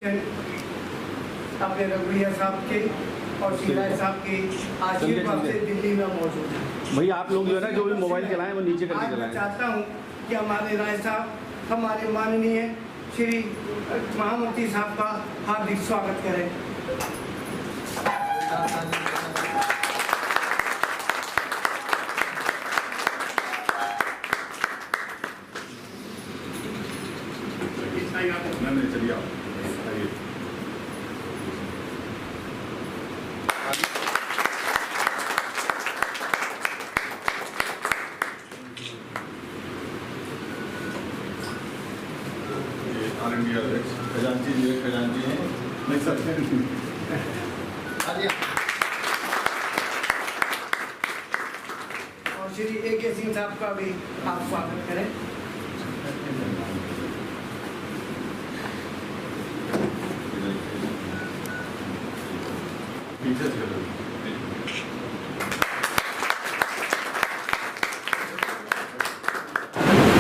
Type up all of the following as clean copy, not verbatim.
अपने रघुवैया साहब के और शिवराज साहब के आशीर्वाद से दिल्ली में मौजूद है। भैया आप लोग जो है ना जो भी मोबाइल चलाएं वो नीचे करके चलाएं। मैं चाहता हूं कि हमारे राय साहब हमारे माननीय श्री महामंत्री साहब का हार्दिक स्वागत करें। चलिए आप खजांची जी हैं नहीं सकते और श्री AK सिंह साहब का भी आप स्वागत करें।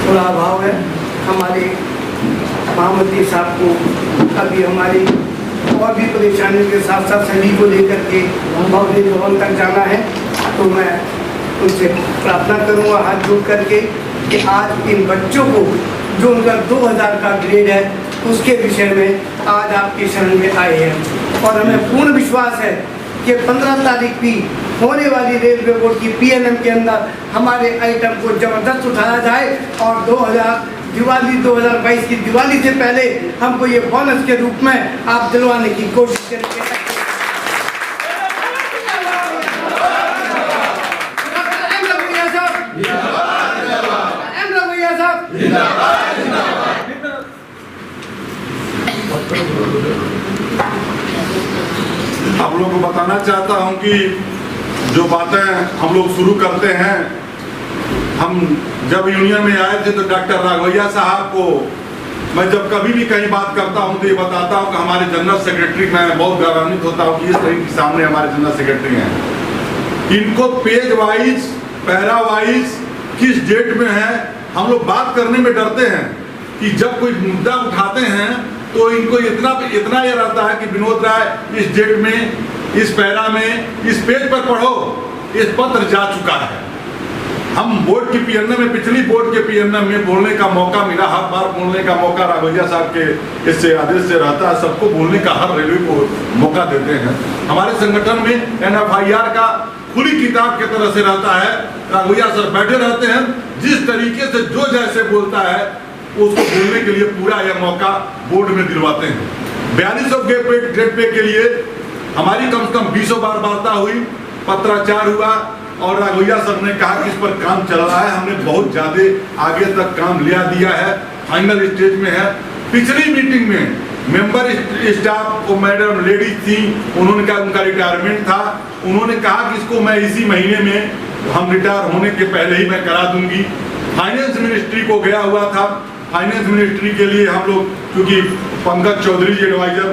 थोड़ा अभाव है हमारे महामंत्री साहब को, अभी हमारी और भी परेशानियों के साथ साथ सभी को लेकर के महोदय भवन तक जाना है, तो मैं उनसे प्रार्थना करूंगा हाथ जोड़ करके कि आज इन बच्चों को जो उनका 2000 का ग्रेड है उसके विषय में आज आपके शरण में आए हैं और हमें पूर्ण विश्वास है कि 15 तारीख की होने वाली रेलवे बोर्ड की PNM के अंदर हमारे आइटम को जबरदस्त उठाया जाए और 2022 की दिवाली से पहले हमको ये बोनस के रूप में आप दिलवाने की कोशिश करेंगे। आप लोगों को बताना चाहता हूं कि जो बातें हम लोग शुरू करते हैं, हम जब यूनियन में आए थे तो डॉक्टर राघवैया साहब को मैं जब कभी भी कहीं बात करता हूं तो ये बताता हूं कि हमारे जनरल सेक्रेटरी, मैं बहुत गौरवान्वित होता हूं कि इस तरीके के सामने हमारे जनरल सेक्रेटरी हैं। इनको पेज वाइज पैरा वाइज किस डेट में है हम लोग बात करने में डरते हैं कि जब कोई मुद्दा उठाते हैं तो इनको इतना ये रहता है कि विनोद राय इस डेट में, इस पैरा में, इस पेज पर पढ़ो, इस पत्र जा चुका है। हम बोर्ड की PNM में, पिछली बोर्ड के PNM में बोलने का मौका मिला, हर बार बोलने का मौका राघवैया साहब के इससे आदेश से रहता है, सबको बोलने का हर रेलवे को मौका देते हैं। हमारे संगठन में NFIR का खुली किताब की तरह से रहता है, राघवैया सर बैठे रहते हैं, जिस तरीके से जो जैसे बोलता है उसको बोलने के लिए पूरा यह मौका बोर्ड में दिलवाते हैं। 4200 ग्रेड पे के लिए हमारी कम से कम 20 बार वार्ता हुई, पत्राचार हुआ और राघवैया सर ने कहा कि इस पर काम चल रहा है, हमने बहुत ज्यादा आगे तक काम लिया दिया है, फाइनल स्टेज में है। पिछली मीटिंग में मेंबर स्टाफ को मैडम लेडी थी, उन्होंने कहा उनका रिटायरमेंट था, उन्होंने कहा कि इसको मैं इसी महीने में, हम रिटायर होने के पहले ही मैं करा दूंगी। फाइनेंस मिनिस्ट्री को गया हुआ था, फाइनेंस मिनिस्ट्री के लिए हम लोग, क्योंकि पंकज चौधरी जी एडवाइजर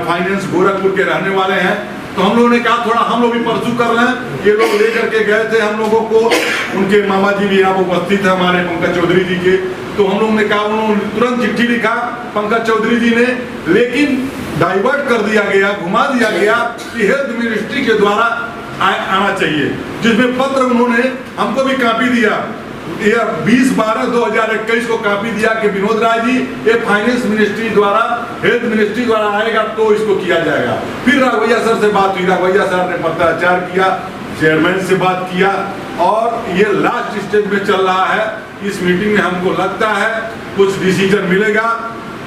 फाइनेंस गोरखपुर के रहने वाले हैं, तो हम लोगों ने कहा थोड़ा हम लोग भी परसू कर लें। ये लोग लेकर के गए थे हम लोगों को, उनके मामा जी भी यहाँ उपस्थित है हमारे पंकज चौधरी जी के, तो हम लोगों ने कहा, उन्होंने तुरंत चिट्ठी लिखा पंकज चौधरी जी ने, लेकिन डाइवर्ट कर दिया गया, घुमा दिया गया कि हेल्थ मिनिस्ट्री के द्वारा आना चाहिए, जिसमें पत्र उन्होंने हमको भी कॉपी दिया, 20/12/2021 को कॉपी दिया कि विनोद राय जी ये फाइनेंस मिनिस्ट्री द्वारा, हेल्थ मिनिस्ट्री द्वारा आएगा तो इसको किया जाएगा। फिर राघवैया सर से बात हुई, राघवैया सर ने पत्राचार किया, चेयरमैन से बात किया और ये लास्ट स्टेज में चल रहा है। इस मीटिंग में हमको लगता है कुछ डिसीजन मिलेगा।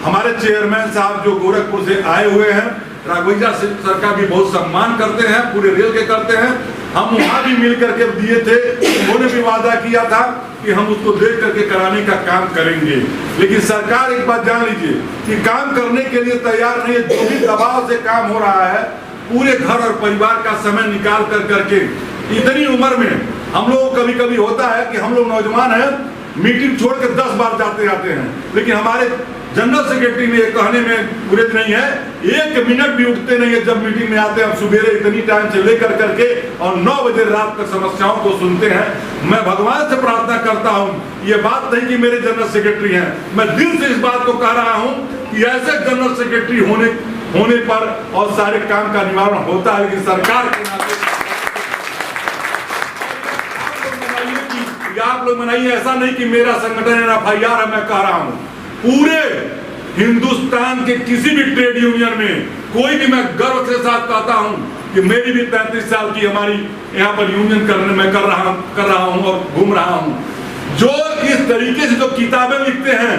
हमारे चेयरमैन साहब जो गोरखपुर से आए हुए हैं, राघवैया सर का भी बहुत सम्मान करते हैं, पूरे रेल के करते हैं, हम वहां भी मिल करके दिए थे, उन्होंने भी वादा किया था कि हम उसको देख करके कराने का काम करेंगे। लेकिन सरकार एक बात जान लीजिए कि काम करने के लिए तैयार नहीं है, जो भी दबाव से काम हो रहा है, पूरे घर और परिवार का समय निकाल कर करके, इतनी उम्र में हम लोग कभी कभी होता है कि हम लोग नौजवान हैं, मीटिंग छोड़ कर 10 बार जाते हैं, लेकिन हमारे जनरल सेक्रेटरी में ये कहने में गुरेज नहीं है, 1 मिनट भी उठते नहीं है जब मीटिंग में आते हैं। सुबेरे इतनी टाइम से लेकर करके और 9 बजे रात तक समस्याओं को सुनते हैं। मैं भगवान से प्रार्थना करता हूं, ये बात नहीं कि मेरे जनरल सेक्रेटरी हैं, मैं दिल से इस बात को कह रहा हूं कि ऐसे जनरल सेक्रेटरी होने पर और सारे काम का निवारण होता है, लेकिन सरकार के नाते आप लोग मनाइए। ऐसा नहीं कि मेरा संगठन FIR है, मैं कह रहा हूं पूरे हिंदुस्तान के किसी भी ट्रेड यूनियन में कोई भी, मैं गर्व के साथ कहता हूं कि मेरी भी 35 साल की हमारी यहाँ पर यूनियन करने में कर रहा हूं और घूम रहा हूं। जो इस तरीके से जो किताबें लिखते हैं,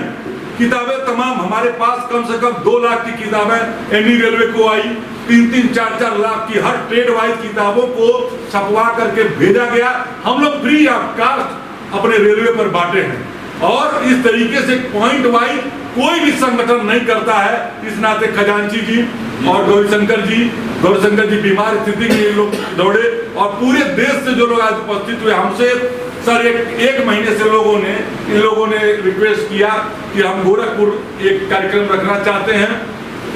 किताबें तमाम हमारे पास कम से कम 2 लाख की किताबें एनी रेलवे को आई, 3-3, 4-4 लाख की हर ट्रेड वाइज किताबों को छपवा करके भेजा गया। हम लोग फ्री ऑफ कास्ट अपने रेलवे पर बांटे हैं और इस तरीके से पॉइंट वाइज कोई भी संगठन नहीं करता है। इस नाते खजांची जी और गौरीशंकर जी बीमार स्थिति में ये लोग दौड़े और पूरे देश से जो लोग आज उपस्थित हुए, हमसे सर एक महीने से इन लोगों ने रिक्वेस्ट किया कि हम गोरखपुर एक कार्यक्रम रखना चाहते हैं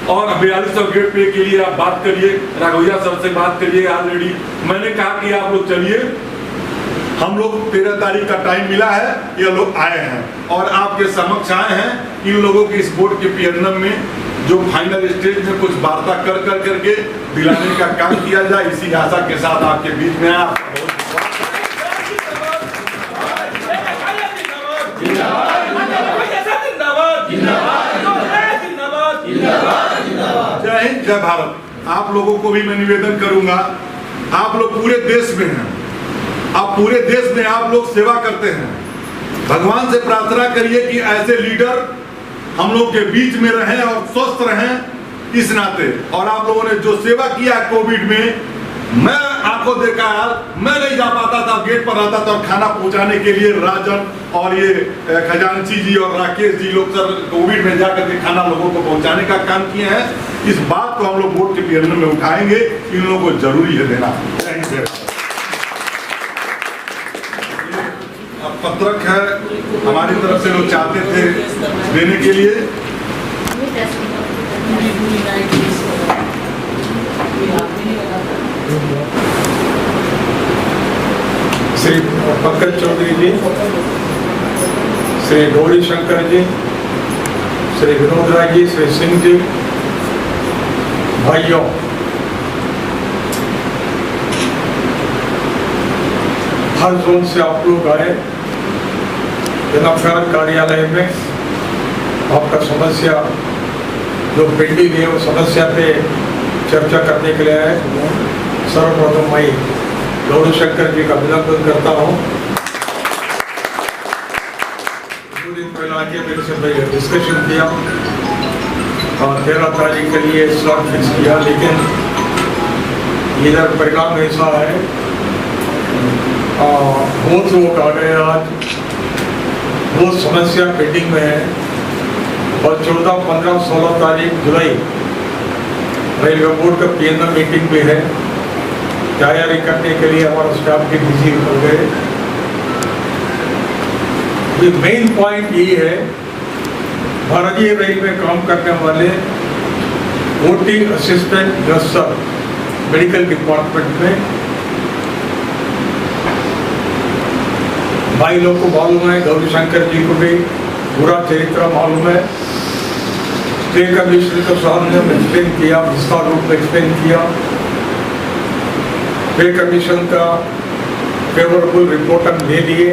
और 4200 गेट पे के लिए आप बात करिए, राघवैया सर से बात करिए। ऑलरेडी मैंने कहा कि आप लोग चलिए, हम लोग 13 तारीख का टाइम मिला है, ये लोग आए हैं और आपके समक्ष आए हैं। इन लोगों के इस बोर्ड के पीएनएम में जो फाइनल स्टेज में कुछ वार्ता कर करके दिलाने का काम किया जाए, इसी आशा के साथ आपके बीच में आया। जय हिंद, जय भारत। आप लोगों को भी मैं निवेदन करूंगा, आप लोग पूरे देश में हैं, आप पूरे देश में आप लोग सेवा करते हैं। भगवान से प्रार्थना करिए कि ऐसे लीडर हम लोग के बीच में रहें और स्वस्थ रहें इस नाते। और आप लोगों ने जो सेवा किया कोविड में, मैं आंखों देखा यार, मैं नहीं जा पाता था, गेट पर रहता था और खाना पहुंचाने के लिए राजन और ये खजांची जी और राकेश जी लोग सर कोविड में जाकर के खाना लोगों को पहुंचाने का काम किए हैं। इस बात को हम लोग बोर्ड के पीएनएम में उठाएंगे, इन लोगों को जरूरी है देना। पत्रक है हमारी तरफ से, लोग चाहते थे देने के लिए। श्री पंकज चौधरी जी, श्री गौरीशंकर जी, श्री विनोद राय जी, श्री सिंह जी, भाइयों, हर जोन से आप लोग आए जनअफेयर कार्यालय में। आपका समस्या जो पेंडिंग है वो समस्या पे चर्चा करने के लिए आए। सर्वप्रथम मैं गौरीशंकर जी का अभिनंदन करता हूँ। 2 दिन पहले आके मेरे से डिस्कशन किया और 13 तारीख के लिए स्लॉट फिक्स किया, लेकिन इधर परिणाम ऐसा है बहुत लोग आ गए आज, बहुत समस्या पेंडिंग में है और 14, 15, 16 तारीख जुलाई रेलवे बोर्ड का पीएनएम मीटिंग भी है। तैयारी करने के लिए हमारा स्टाफ भी बिजी हो गए। ये मेन पॉइंट ये है, भारतीय रेल में काम करने वाले ओटी असिस्टेंट नर्सर मेडिकल डिपार्टमेंट में भाई लोग को मालूम है, गौरीशंकर जी को भी पूरा चरित्र मालूम है। स्टेट कमिश्नर को सामने में एक्सप्लेन किया, विस्तार रूप में एक्सप्लेन किया। पे कमीशन का फेवरेबल रिपोर्ट हम दे दिए।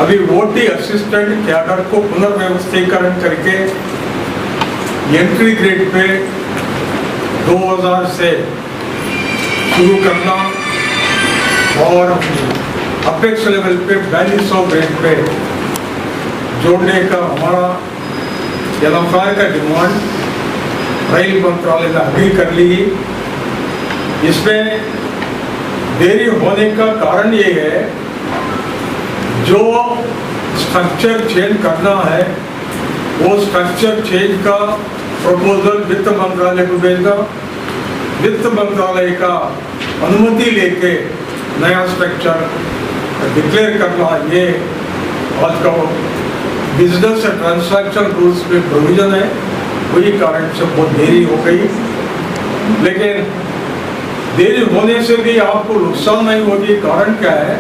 अभी ओटी असिस्टेंट कैडर को पुनर्व्यवस्थीकरण करके एंट्री ग्रेड पे 2000 से शुरू करना और अपेक्स लेवल पे 4200 ग्रेड पे जोड़ने का हमारा एलएफआई का डिमांड रेल मंत्रालय ने अभी कर ली। इसमें देरी होने का कारण ये है, जो स्ट्रक्चर चेंज करना है वो स्ट्रक्चर चेंज का प्रपोजल वित्त मंत्रालय को भेजना, वित्त मंत्रालय का अनुमति लेके नया स्ट्रक्चर डिक्लेयर करना, ये आज का बिजनेस ट्रांसैक्शन रूल्स में प्रोविजन है, वही कारण से बहुत देरी हो गई। लेकिन देरी होने से भी आपको नुकसान नहीं होगी। कारण क्या है,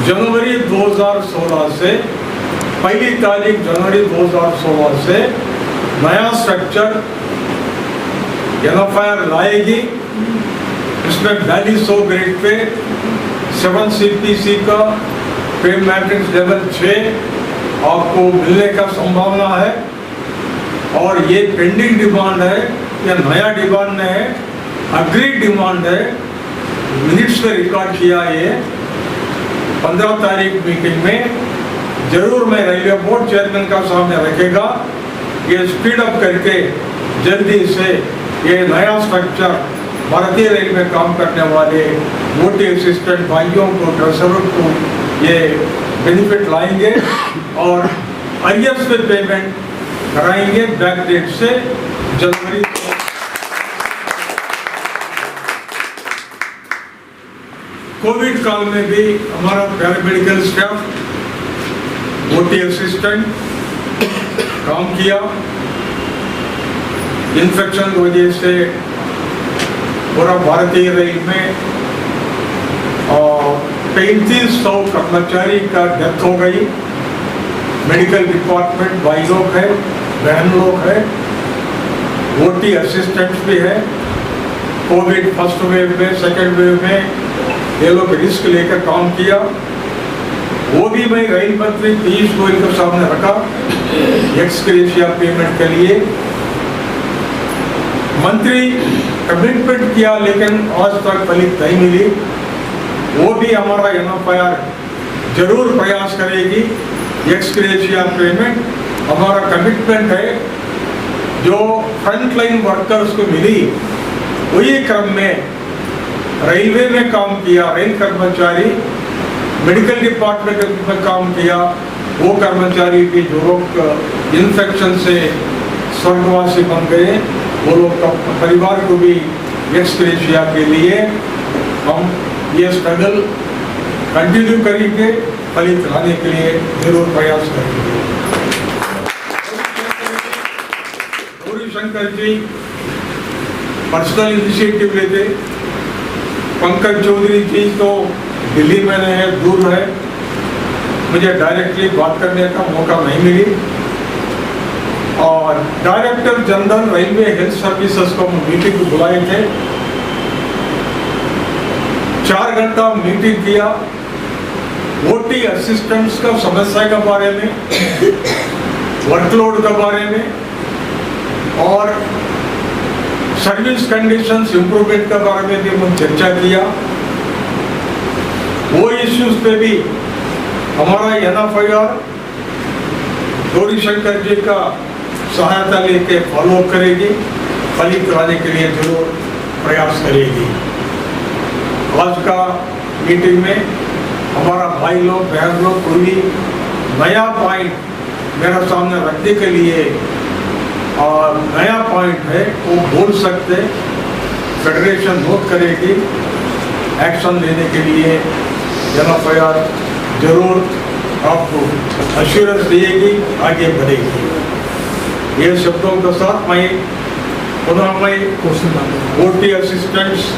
जनवरी 2016 से, पहली तारीख जनवरी 2016 से नया स्ट्रक्चर NFIR लाएगी। इसमें 4200 ग्रेड पे 7 CPC का पे मैट्रिक्स लेवल 6 आपको मिलने का संभावना है। और ये पेंडिंग डिमांड है, या नया डिमांड है, अग्रीड डिमांड है, मिनट्स में रिकॉर्ड किया। ये 15 तारीख मीटिंग में जरूर मैं रेलवे बोर्ड चेयरमैन का सामने रखेगा। ये स्पीड अप करके जल्दी से ये नया स्ट्रक्चर भारतीय रेल में काम करने वाले मोटे असिस्टेंट भाइयों को, ट्रेजरर को ये बेनिफिट लाएंगे और अर्लियस्ट में पेमेंट कराएंगे बैक डेट से जनवरी। कोविड काल में भी हमारा पैरामेडिकल स्टाफ, मोटी असिस्टेंट काम किया। इन्फेक्शन की वजह से पूरा भारतीय रेल में 3500 कर्मचारी का डेथ हो गई। मेडिकल डिपार्टमेंट भाई लोग है, बहन लोग है, ओटी असिस्टेंट्स भी है। कोविड फर्स्ट वेव में, सेकेंड वेव में ये लोग रिस्क लेकर काम किया। वो भी मैं रेल मंत्री पीयूष गोयल के सामने रखा एक्स ग्रेशिया पेमेंट के लिए। मंत्री कमिटमेंट किया, लेकिन आज तक फलित नहीं मिली। वो भी हमारा NFIR जरूर प्रयास करेगी। एक्स ग्रेशिया पेमेंट हमारा कमिटमेंट है। जो फ्रंटलाइन वर्कर्स को मिली, वही क्रम में रेलवे में काम किया रेल कर्मचारी, मेडिकल डिपार्टमेंट में काम किया वो कर्मचारी भी जो लोग इन्फेक्शन से स्वर्गवासी बन गए, वो लोग का परिवार को भी एक्स ग्रेशिया के लिए हम ये स्ट्रगल कंटिन्यू करेंगे, फलित लाने के लिए जरूर प्रयास करेंगे। गौरी शंकर जी पर्सनल इनिशिएटिव लेते, पंकज चौधरी जी तो दिल्ली में है, दूर है, मुझे डायरेक्टली बात करने का मौका नहीं मिली। और director general railway health services को मीटिंग को बुलाए थे, 4 घंटा मीटिंग किया। ओटी असिस्टेंट्स का समस्या के बारे में, वर्कलोड के बारे में और सर्विस कंडीशंस इंप्रूवमेंट के बारे में भी हम चर्चा किया। वो इश्यूज पे भी हमारा NFIR गौरी शंकर जी का सहायता लेके फॉलो करेगी, फलित लाने के लिए जरूर प्रयास करेगी। आज का मीटिंग में हमारा भाई लोग, बहन लोग कोई भी नया पॉइंट मेरे सामने रखने के लिए और नया पॉइंट है वो बोल सकते, फेडरेशन नोट करेगी, एक्शन लेने के लिए NFIR जरूर आपको अश्योरेंस देगी, आगे बढ़ेगी। ये शब्दों के साथ मैं पुनः ओटी असिस्टेंट्स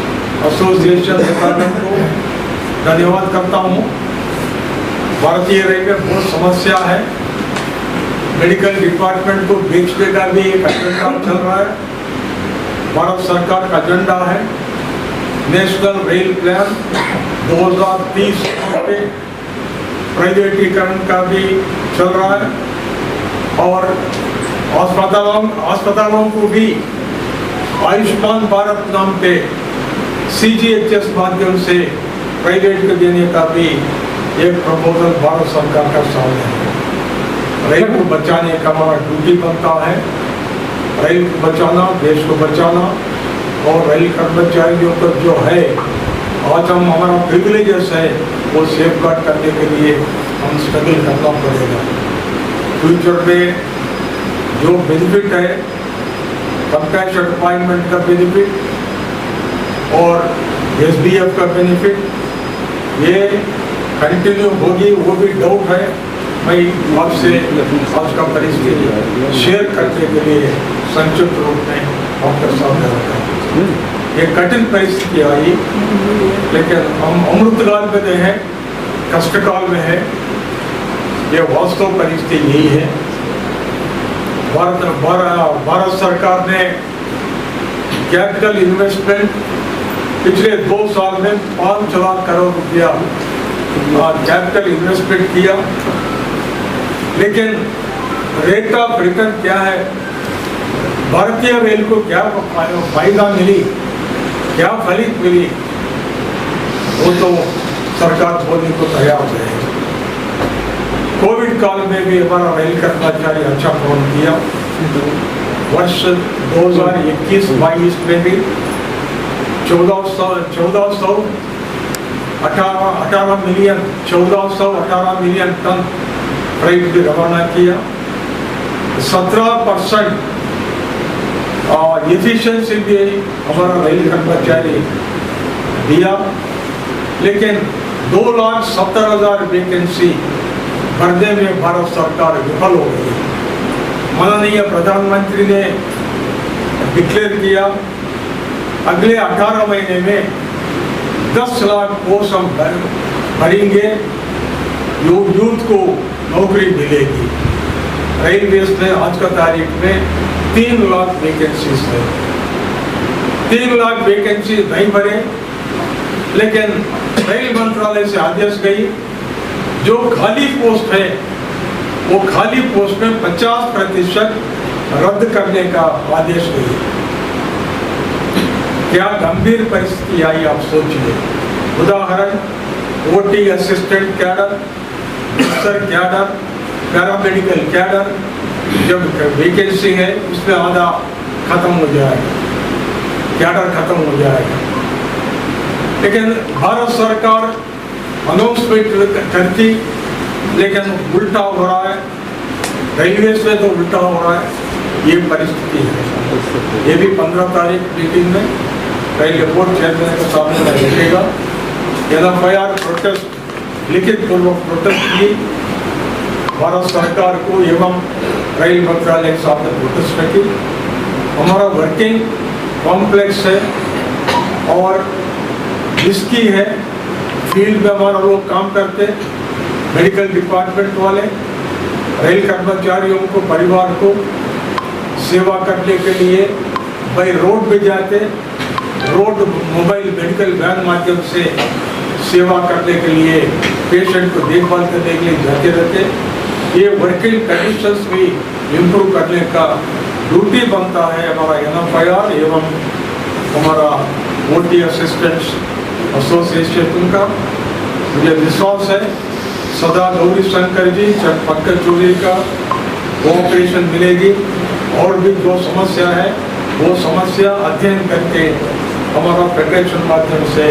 एसोसिएशन डिपार्टमेंट को धन्यवाद करता हूँ। भारतीय रेलवे बहुत समस्या है, मेडिकल डिपार्टमेंट को बेचने का भी एक एजेंडा चल रहा है। भारत सरकार का एजेंडा है नेशनल रेल प्लान 2030 पे प्राइवेटीकरण का भी चल रहा है और अस्पतालों को भी आयुष्मान भारत नाम पे CGHS माध्यम से प्राइवेट को देने का भी एक प्रपोजल भारत सरकार का सामने है। रेल को बचाने का हमारा ड्यूटी बनता है, रेल को बचाना, देश को बचाना और रेल कर्मचारियों का जो है आज हम हमारा प्रिविलेजेस है वो सेफ गार्ड करने के लिए हम स्ट्रगल करना पड़ेगा। फ्यूचर में जो बेनिफिट है, कंपैशन अपॉइंटमेंट का बेनिफिट और SBF का बेनिफिट, ये कंटिन्यू होगी, वो भी डाउट है। मैं आपसे आज का परिस्थिति शेयर करने के लिए संक्षिप्त रूप में आपके सामने रखा हूँ। ये कठिन परिस्थिति आई, लेकिन हम अमृतकाल में नहीं है, कष्टकाल में है। ये वास्तव परिस्थिति यही है। भारत सरकार ने कैपिटल इन्वेस्टमेंट पिछले 2 साल में 5 लाख करोड़ रुपया कैपिटल इन्वेस्टमेंट किया, लेकिन रेट ऑफ रिटर्न क्या है, भारतीय रेल को क्या फायदा मिली, क्या फलित मिली, वो तो सरकार बोलने को तैयार है। कोविड काल में भी हमारा रेल कर्मचारी अच्छा काम किया। वर्ष 2021-22 में भी 1418 मिलियन टन फ्रेट भी रवाना किया। 17% एफिशिएंसी भी हमारा रेल कर्मचारी दिया, लेकिन 2,70,000 वैकेंसी भरने में भारत सरकार विफल हो गई। माननीय प्रधानमंत्री ने डिक्लेयर किया अगले 18 महीने में 10 लाख पोस्ट हम भरेंगे, यूथ को नौकरी मिलेगी। रेलवेज में आज का तारीख में 3 लाख वैकेंसीज है। 3 लाख वैकेंसी नहीं भरे, लेकिन रेल मंत्रालय से आदेश गई जो खाली पोस्ट है वो खाली पोस्ट में 50% रद्द करने का आदेश गई। क्या गंभीर परिस्थिति आई आप सोचिए। उदाहरण, ओटी असिस्टेंट कैडर, अफसर कैडर, पैरामेडिकल कैडर, जब वैकेंसी है उसमें आधा खत्म हो जाएगा, कैडर खत्म हो जाएगा। लेकिन भारत सरकार अनाउंसमेंट करती, लेकिन उल्टा हो रहा है। रेलवेज में तो उल्टा हो रहा है। ये परिस्थिति है। ये भी 15 तारीख मीटिंग में रेलवे बोर्ड चेयरमैन के सामने रखेगा। NFIR प्रोटेस्ट, लिखित पूर्वक प्रोटेस्ट की भारत सरकार को एवं रेल मंत्रालय के सामने प्रोटेस्ट रखी। हमारा वर्किंग कॉम्प्लेक्स है और रिस्की है। फील्ड में हमारा लोग काम करते, मेडिकल डिपार्टमेंट वाले, रेल कर्मचारियों को, परिवार को सेवा करने के लिए भाई रोड पे जाते, रोड मोबाइल मेडिकल वैन माध्यम से सेवा करने के लिए, पेशेंट को देखभाल करने के लिए जाते रहते। ये वर्किंग कंडीशंस भी इम्प्रूव करने का ड्यूटी बनता है हमारा NFIR एवं हमारा ओटी असिस्टेंट्स एसोसिएशन का। मुझे विश्वास है सदा गौरी शंकर जी, पंकज चौधरी का कोऑपरेशन मिलेगी और भी जो समस्या है वो समस्या अध्ययन करके हमारा फेडरेशन माध्यम से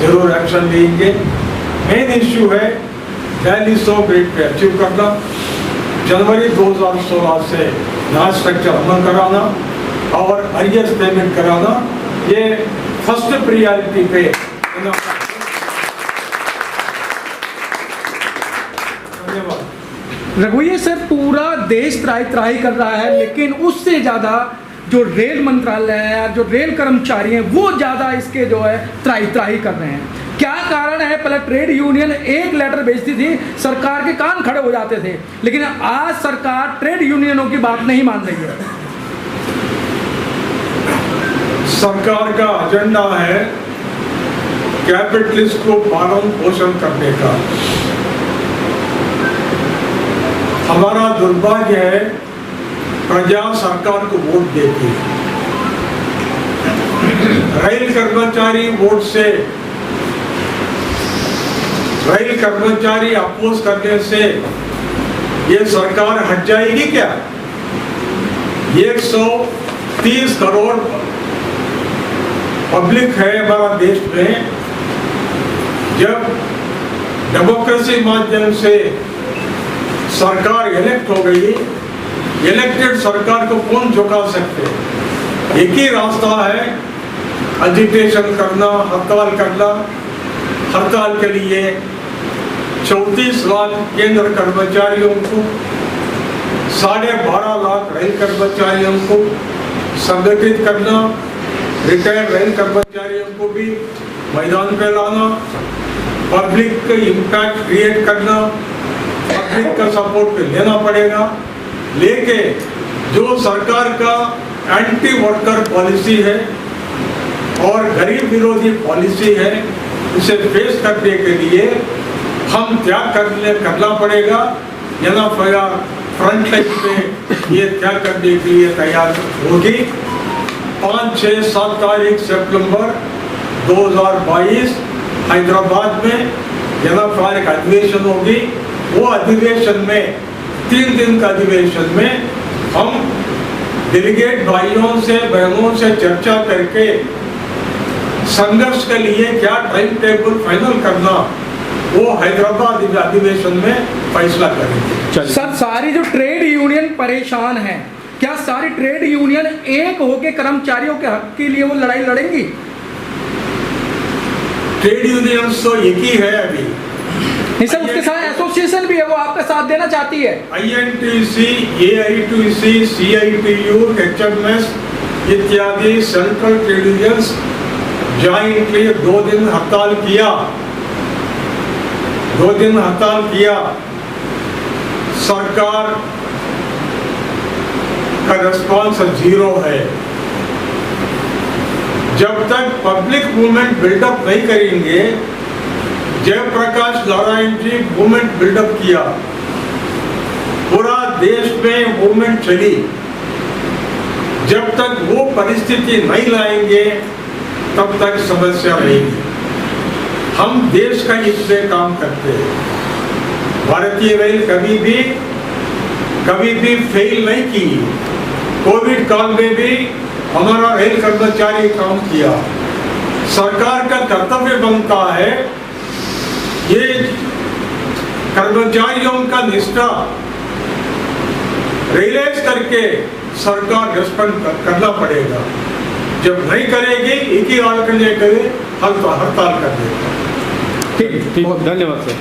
जरूर एक्शन लेंगे। मेन इश्यू है दिल्ली 100 ग्रेड पे अचीव करना, जनवरी 2016 से नया स्ट्रक्चर अमल कराना और अर्जेस पेमेंट कराना, ये फर्स्ट प्रियॉरिटी पे। रघुवीर सर, पूरा देश त्राही कर रहा है, लेकिन उससे ज़्यादा जो रेल मंत्रालय है, जो रेल कर्मचारी हैं, वो ज़्यादा इसके जो है त्राही कर रहे हैं। क्या कारण है? पहले ट्रेड यूनियन एक लेटर भेजती थी, सरकार के कान खड़े हो जाते थे, लेकिन आज सरकार ट्रेड यूनियनों की बात नहीं मान रही है। सरकार का एजेंडा है कैपिटलिस्ट को पालन पोषण करने का। हमारा दुर्भाग्य है प्रजा सरकार को वोट देती है। रेल कर्मचारी वोट से, रेल कर्मचारी अपोज करने से ये सरकार हट जाएगी क्या? 130 करोड़ पब्लिक है हमारा देश में। जब डेमोक्रेसी माध्यम से सरकार इलेक्ट हो गई, इलेक्टेड सरकार को कौन झुका सकते? एक ही रास्ता है, एजिटेशन करना, हड़ताल करना। हड़ताल के लिए 34 लाख केंद्र कर्मचारियों को, 12.5 लाख रेल कर्मचारियों को संगठित करना, रिटायर्ड रेल कर्मचारियों को भी मैदान पे लाना, पब्लिक इम्पैक्ट क्रिएट करना, पब्लिक का सपोर्ट लेना पड़ेगा। लेकिन जो सरकार का एंटी वर्कर पॉलिसी है और गरीब विरोधी पॉलिसी है, उसे फेस करने के लिए हम त्याग करना पड़ेगा। एनएफआईआर फ्रंट लाइन पे ये त्याग करने के लिए तैयार होगी। 5, 6, 7 तारीख सितंबर 2022 हैदराबाद में एनएफआईआर का अधिवेशन होगी। वो अधिवेशन में 3 दिन का अधिवेशन में हम डेलीगेट भाइयों से बहनों से चर्चा करके संघर्ष के लिए क्या टाइम टेबल फाइनल करना, वो हैदराबाद अधिवेशन में फैसला करेंगे। सर, सारी जो ट्रेड यूनियन परेशान है, क्या सारी ट्रेड यूनियन एक होकर कर्मचारियों के हक के लिए वो लड़ाई लड़ेंगी? ट्रेड यूनियन तो एक ही है अभी। नहीं सर, उसके साथ एसोसिएशन भी है, वो आपका साथ देना चाहती है। INTC, AITC, CITU, HMS इत्यादि सेंट्रल ट्रेड यूनियंस जॉइंटली 2 दिन हड़ताल किया। 2 दिन हड़ताल किया। सरकार का रिस्पॉन्स 0 है। जब तक पब्लिक मूवमेंट बिल्डअप नहीं करेंगे, जयप्रकाश नारायण जी मूवमेंट बिल्डअप किया, पूरा देश में मूवमेंट चली। जब तक वो परिस्थिति नहीं लाएंगे तब तक समस्या रहेगी। हम देश का हित में काम करते हैं। भारतीय रेल कभी भी फेल नहीं की। कोविड काल में भी हमारा रेल कर्मचारी काम किया। सरकार का कर्तव्य बनता है ये कर्मचारियों का निष्ठा रियलाइज करके सरकार रिस्पॉन्ड करना पड़ेगा। जब नहीं करेगी, एक ही हड़ताल कर देगा। ठीक, धन्यवाद सर।